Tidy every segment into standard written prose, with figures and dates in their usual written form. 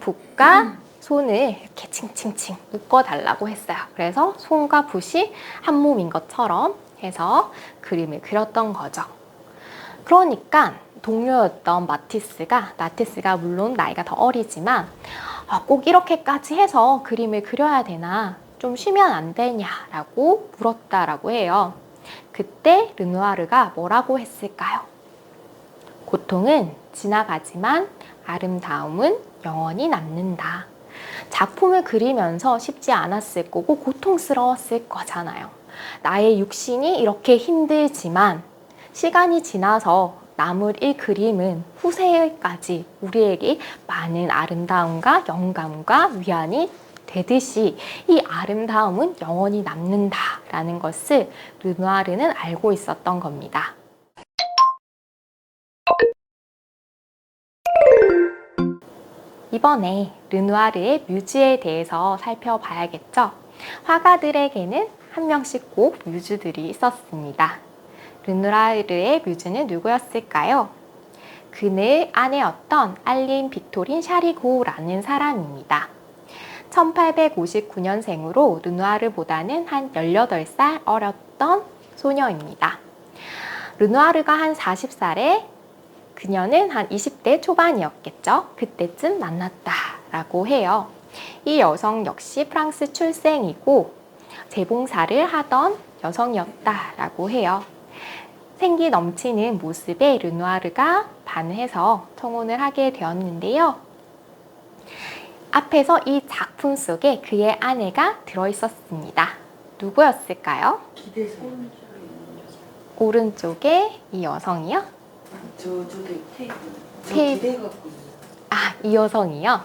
붓과 손을 이렇게 칭칭칭 묶어달라고 했어요. 그래서 손과 붓이 한 몸인 것처럼 해서 그림을 그렸던 거죠. 그러니까 동료였던 나티스가 물론 나이가 더 어리지만 꼭 이렇게까지 해서 그림을 그려야 되나? 좀 쉬면 안 되냐라고 물었다라고 해요. 그때 르누아르가 뭐라고 했을까요? 고통은 지나가지만 아름다움은 영원히 남는다. 작품을 그리면서 쉽지 않았을 거고 고통스러웠을 거잖아요. 나의 육신이 이렇게 힘들지만 시간이 지나서 남을 이 그림은 후세에까지 우리에게 많은 아름다움과 영감과 위안이 되듯이 이 아름다움은 영원히 남는다라는 것을 르누아르는 알고 있었던 겁니다. 이번에 르누아르의 뮤즈에 대해서 살펴봐야겠죠? 화가들에게는 한 명씩 꼭 뮤즈들이 있었습니다. 르누아르의 뮤즈는 누구였을까요? 그의 아내였던 알린 빅토린 샤리고라는 사람입니다. 1859년생으로 르누아르보다는 한 18살 어렸던 소녀입니다. 르누아르가 한 40살에 그녀는 한 20대 초반이었겠죠. 그때쯤 만났다라고 해요. 이 여성 역시 프랑스 출생이고 재봉사를 하던 여성이었다라고 해요. 생기 넘치는 모습에 르누아르가 반해서 청혼을 하게 되었는데요. 앞에서 이 작품 속에 그의 아내가 들어있었습니다. 누구였을까요? 오른쪽에 이 여성이요? 저쪽에 테이프. 테이프. 이 여성이요?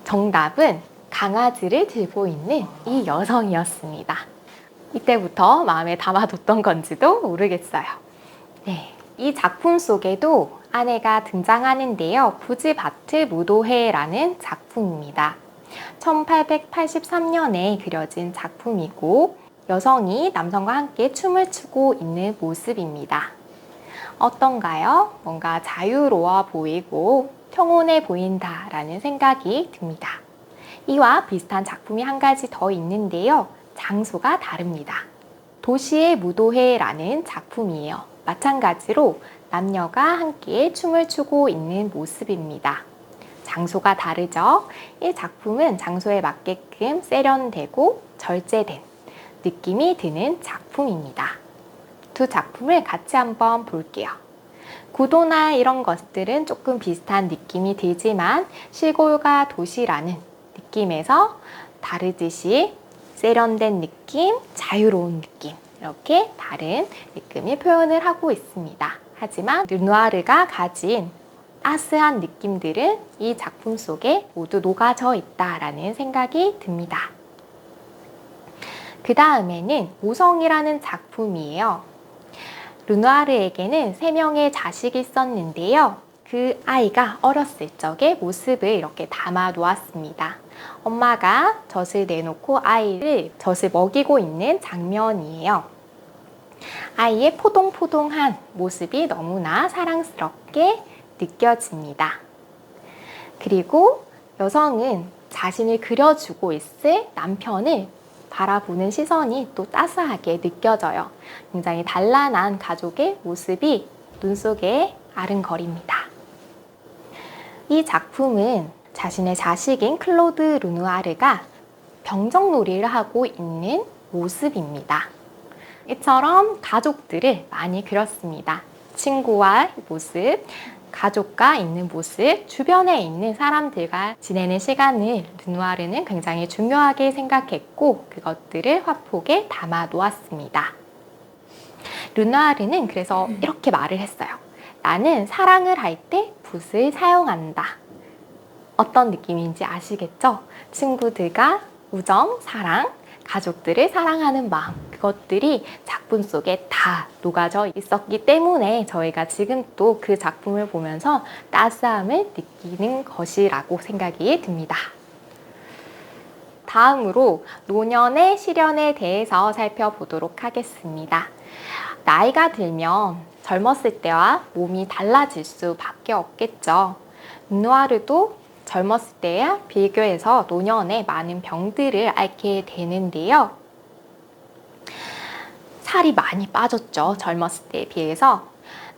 정답은 강아지를 들고 있는 이 여성이었습니다. 이때부터 마음에 담아뒀던 건지도 모르겠어요. 네, 이 작품 속에도 아내가 등장하는데요. 부지바트 무도회라는 작품입니다. 1883년에 그려진 작품이고 여성이 남성과 함께 춤을 추고 있는 모습입니다. 어떤가요? 뭔가 자유로워 보이고 평온해 보인다라는 생각이 듭니다. 이와 비슷한 작품이 한 가지 더 있는데요. 장소가 다릅니다. 도시의 무도회라는 작품이에요. 마찬가지로 남녀가 함께 춤을 추고 있는 모습입니다. 장소가 다르죠? 이 작품은 장소에 맞게끔 세련되고 절제된 느낌이 드는 작품입니다. 두 작품을 같이 한번 볼게요. 구도나 이런 것들은 조금 비슷한 느낌이 들지만 시골과 도시라는 느낌에서 다르듯이 세련된 느낌, 자유로운 느낌 이렇게 다른 느낌을 표현을 하고 있습니다. 하지만 르누아르가 가진 따스한 느낌들은 이 작품 속에 모두 녹아져 있다라는 생각이 듭니다. 그 다음에는 모성이라는 작품이에요. 르누아르에게는 3명의 자식이 있었는데요. 그 아이가 어렸을 적의 모습을 이렇게 담아 놓았습니다. 엄마가 젖을 내놓고 아이를 젖을 먹이고 있는 장면이에요. 아이의 포동포동한 모습이 너무나 사랑스럽게 느껴집니다. 그리고 여성은 자신을 그려주고 있을 남편을 바라보는 시선이 또 따스하게 느껴져요. 굉장히 단란한 가족의 모습이 눈 속에 아른거립니다. 이 작품은 자신의 자식인 클로드 르누아르가 병정놀이를 하고 있는 모습입니다. 이처럼 가족들을 많이 그렸습니다. 친구와 모습, 가족과 있는 모습, 주변에 있는 사람들과 지내는 시간을 르누아르는 굉장히 중요하게 생각했고 그것들을 화폭에 담아 놓았습니다. 르누아르는 그래서 이렇게 말을 했어요. 나는 사랑을 할 때 붓을 사용한다. 어떤 느낌인지 아시겠죠? 친구들과 우정, 사랑, 가족들을 사랑하는 마음 그것들이 작품 속에 다 녹아져 있었기 때문에 저희가 지금 또 그 작품을 보면서 따스함을 느끼는 것이라고 생각이 듭니다. 다음으로 노년의 시련에 대해서 살펴보도록 하겠습니다. 나이가 들면 젊었을 때와 몸이 달라질 수밖에 없겠죠. 르누아르도 젊었을 때와 비교해서 노년에 많은 병들을 앓게 되는데요. 살이 많이 빠졌죠. 젊었을 때에 비해서.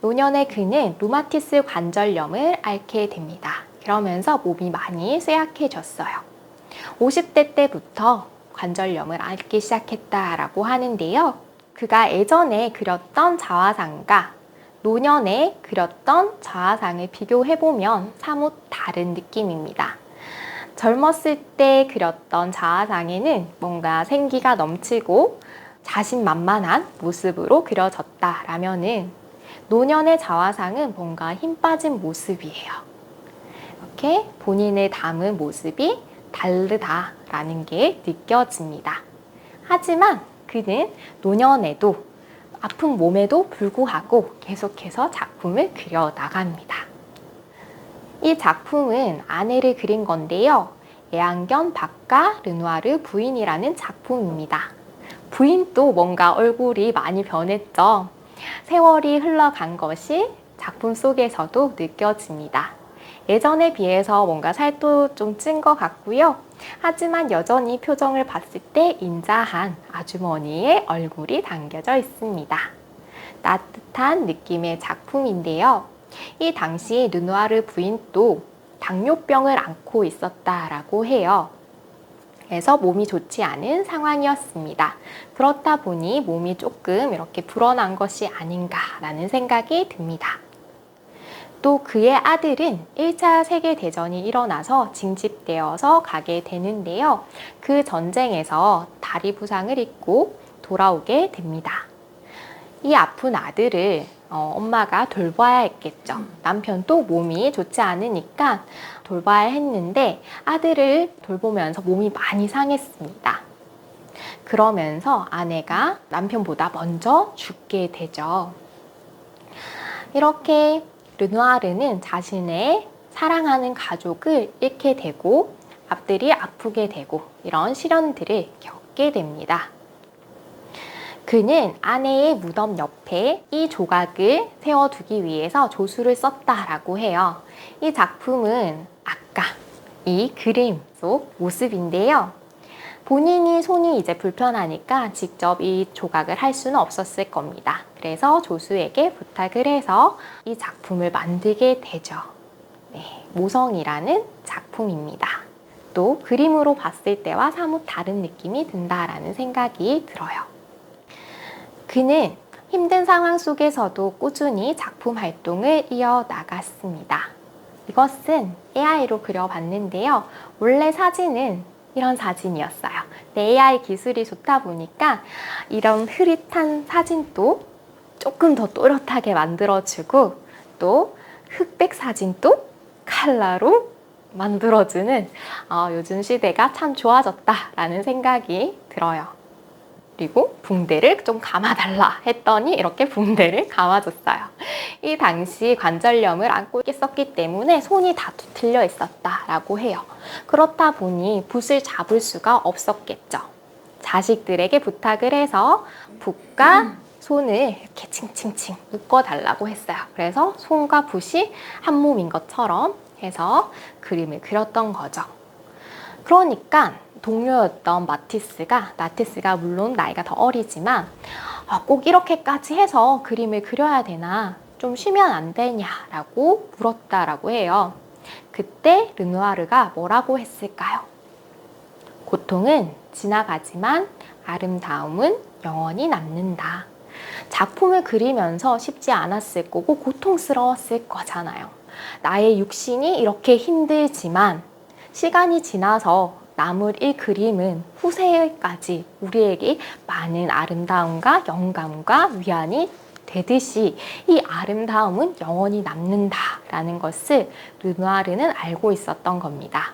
노년에 그는 루마티스 관절염을 앓게 됩니다. 그러면서 몸이 많이 쇠약해졌어요. 50대 때부터 관절염을 앓기 시작했다라고 하는데요. 그가 예전에 그렸던 자화상과 노년에 그렸던 자화상을 비교해보면 사뭇 다른 느낌입니다. 젊었을 때 그렸던 자화상에는 뭔가 생기가 넘치고 자신만만한 모습으로 그려졌다라면은 노년의 자화상은 뭔가 힘 빠진 모습이에요. 이렇게 본인을 담은 모습이 다르다라는 게 느껴집니다. 하지만 그는 노년에도 아픈 몸에도 불구하고 계속해서 작품을 그려 나갑니다. 이 작품은 아내를 그린 건데요. 애완견 박가 르누아르 부인이라는 작품입니다. 부인도 뭔가 얼굴이 많이 변했죠. 세월이 흘러간 것이 작품 속에서도 느껴집니다. 예전에 비해서 뭔가 살도 좀 찐 것 같고요. 하지만 여전히 표정을 봤을 때 인자한 아주머니의 얼굴이 담겨져 있습니다. 따뜻한 느낌의 작품인데요. 이 당시 르누아르 부인도 당뇨병을 앓고 있었다라고 해요. 그래서 몸이 좋지 않은 상황이었습니다. 그렇다 보니 몸이 조금 이렇게 불어난 것이 아닌가라는 생각이 듭니다. 또 그의 아들은 1차 세계대전이 일어나서 징집되어서 가게 되는데요. 그 전쟁에서 다리 부상을 입고 돌아오게 됩니다. 이 아픈 아들을 엄마가 돌봐야 했겠죠. 남편도 몸이 좋지 않으니까 돌봐야 했는데 아들을 돌보면서 몸이 많이 상했습니다. 그러면서 아내가 남편보다 먼저 죽게 되죠. 이렇게 르누아르는 자신의 사랑하는 가족을 잃게 되고 앞들이 아프게 되고 이런 시련들을 겪게 됩니다. 그는 아내의 무덤 옆에 이 조각을 세워두기 위해서 조수를 썼다라고 해요. 이 작품은 아까 이 그림 속 모습인데요. 본인이 손이 이제 불편하니까 직접 이 조각을 할 수는 없었을 겁니다. 그래서 조수에게 부탁을 해서 이 작품을 만들게 되죠. 네, 모성이라는 작품입니다. 또 그림으로 봤을 때와 사뭇 다른 느낌이 든다라는 생각이 들어요. 그는 힘든 상황 속에서도 꾸준히 작품 활동을 이어나갔습니다. 이것은 AI로 그려봤는데요. 원래 사진은 이런 사진이었어요. AI 기술이 좋다 보니까 이런 흐릿한 사진도 조금 더 또렷하게 만들어주고 또 흑백 사진도 컬러로 만들어주는 요즘 시대가 참 좋아졌다라는 생각이 들어요. 그리고 붕대를 좀 감아달라 했더니 이렇게 붕대를 감아줬어요. 이 당시 관절염을 앓고 있었기 때문에 손이 다 뒤틀려 있었다라고 해요. 그렇다 보니 붓을 잡을 수가 없었겠죠. 자식들에게 부탁을 해서 붓과 손을 이렇게 칭칭칭 묶어달라고 했어요. 그래서 손과 붓이 한 몸인 것처럼 해서 그림을 그렸던 거죠. 그러니까 동료였던 마티스가 물론 나이가 더 어리지만 꼭 이렇게까지 해서 그림을 그려야 되나? 좀 쉬면 안 되냐라고 물었다라고 해요. 그때 르누아르가 뭐라고 했을까요? 고통은 지나가지만 아름다움은 영원히 남는다. 작품을 그리면서 쉽지 않았을 거고 고통스러웠을 거잖아요. 나의 육신이 이렇게 힘들지만 시간이 지나서 남을 이 그림은 후세까지 우리에게 많은 아름다움과 영감과 위안이 되듯이 이 아름다움은 영원히 남는다라는 것을 르누아르는 알고 있었던 겁니다.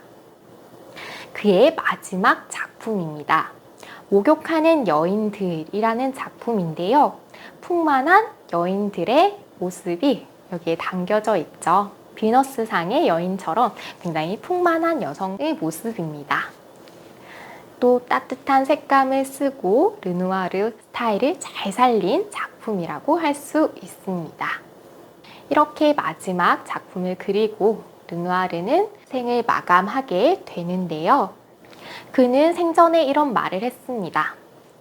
그의 마지막 작품입니다. 목욕하는 여인들이라는 작품인데요. 풍만한 여인들의 모습이 여기에 담겨져 있죠. 비너스상의 여인처럼 굉장히 풍만한 여성의 모습입니다. 또 따뜻한 색감을 쓰고 르누아르 스타일을 잘 살린 작품이라고 할 수 있습니다. 이렇게 마지막 작품을 그리고 르누아르는 생을 마감하게 되는데요. 그는 생전에 이런 말을 했습니다.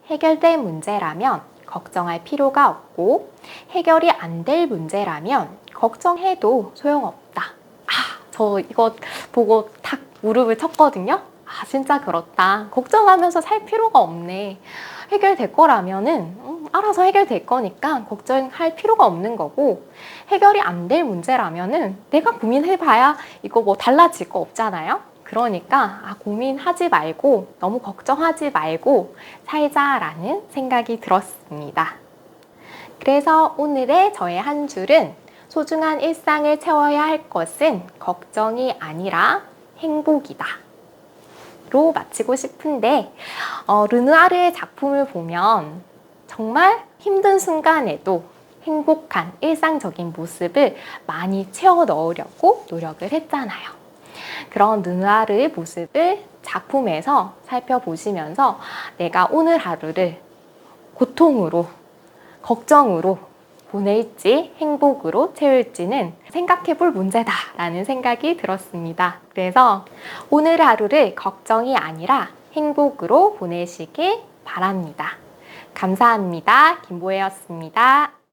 해결될 문제라면 걱정할 필요가 없고 해결이 안 될 문제라면 걱정해도 소용없다. 저 이거 보고 탁 무릎을 쳤거든요. 진짜 그렇다. 걱정하면서 살 필요가 없네. 해결될 거라면은 알아서 해결될 거니까 걱정할 필요가 없는 거고, 해결이 안 될 문제라면은 내가 고민해봐야 이거 뭐 달라질 거 없잖아요. 그러니까 고민하지 말고 너무 걱정하지 말고 살자라는 생각이 들었습니다. 그래서 오늘의 저의 한 줄은 소중한 일상을 채워야 할 것은 걱정이 아니라 행복이다 로 마치고 싶은데, 르누아르의 작품을 보면 정말 힘든 순간에도 행복한 일상적인 모습을 많이 채워 넣으려고 노력을 했잖아요. 그런 르누아르의 모습을 작품에서 살펴보시면서 내가 오늘 하루를 고통으로, 걱정으로 보낼지 행복으로 채울지는 생각해 볼 문제다라는 생각이 들었습니다. 그래서 오늘 하루를 걱정이 아니라 행복으로 보내시길 바랍니다. 감사합니다. 김보혜였습니다.